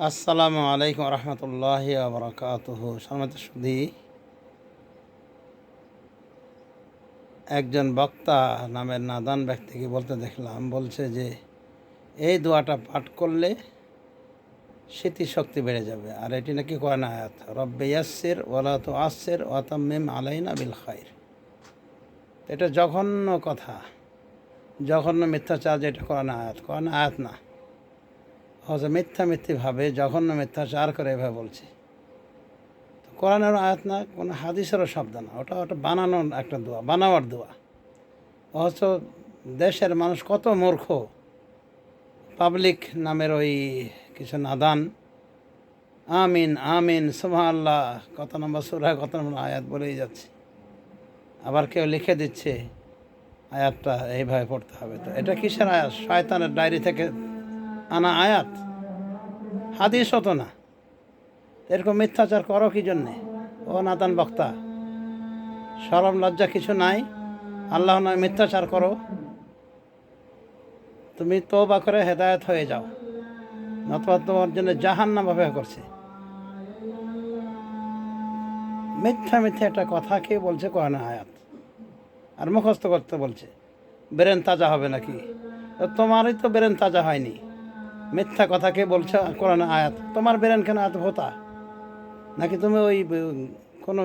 আসসালামু আলাইকুম রহমতুল্লাহি বারাকাতুহু। সম্মানিত সুধী, একজন বক্তা নামের নাদান ব্যক্তিকে বলতে দেখলাম, বলছে যে এই দোয়াটা পাঠ করলে স্মৃতিশক্তি বেড়ে যাবে। আর এটি নাকি কোরআন আয়াত, রব্বে ইয়াসসির ওয়ালা তুআসসির ওয়া তাম্মিম আলাইনা বিল খাইর। এটা জঘন্য কথা, জঘন্য মিথ্যাচার। যেটা কোরআন আয়াত না, হয়তো মিথ্যাভাবে জঘন্য মিথ্যাচার করে এভাবে বলছে। কোরআনের আয়াত না, কোনো হাদিসেরও শব্দ না, ওটা বানানোর একটা দোয়া, বানাওয়ার দোয়া। অথচ দেশের মানুষ কত মূর্খ, পাবলিক নামের ওই কিছু নাদান আমিন আমিন সুবহানাল্লাহ কত নম্বর সূরা কত নম্বর আয়াত বলেই যাচ্ছে। আবার কেউ লিখে দিচ্ছে আয়াতটা এইভাবে পড়তে হবে। তো এটা কিসের আয়াত? শয়তানের ডায়েরি থেকে আনা আয়াত, হাদিস হতো না। এরকম মিথ্যাচার করো কি জন্যে? ও নাদান বক্তা, শরম লজ্জা কিছু নাই? আল্লাহ নয় মিথ্যাচার করো, তুমি তওবা করে হেদায়েত হয়ে যাও, নতুবা তোমার জন্য জাহান্নাম অপেক্ষা করছে। মিথ্যা একটা কথা কে বলছে কোরআন আয়াত, আর মুখস্থ করতে বলছে। ব্রেন তাজা হবে নাকি? তো তোমারই তো ব্রেন তাজা হয়নি। মিথ্যা কথা কে বলছে কোরআন আয়াত? তোমার ব্রেন কেন এত ভোতা? নাকি তুমি ওই কোনো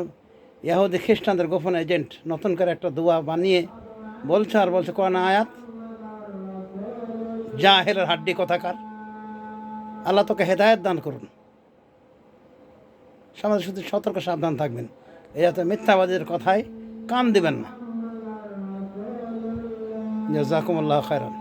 ইহুদি খ্রিস্টানদের গোপন এজেন্ট, নতুন করে একটা দোয়া বানিয়ে বলছো আর বলছো কোরআন আয়াত? জাহেলের হাড্ডি কথাকার। আল্লাহ তোকে হেদায়েত দান করুন। সমাজ শুধু সতর্ক সাবধান থাকবেন, এই যাতে মিথ্যাবাদীর কথায় কান দিবেন না। জাযাকুমুল্লাহু খায়রান।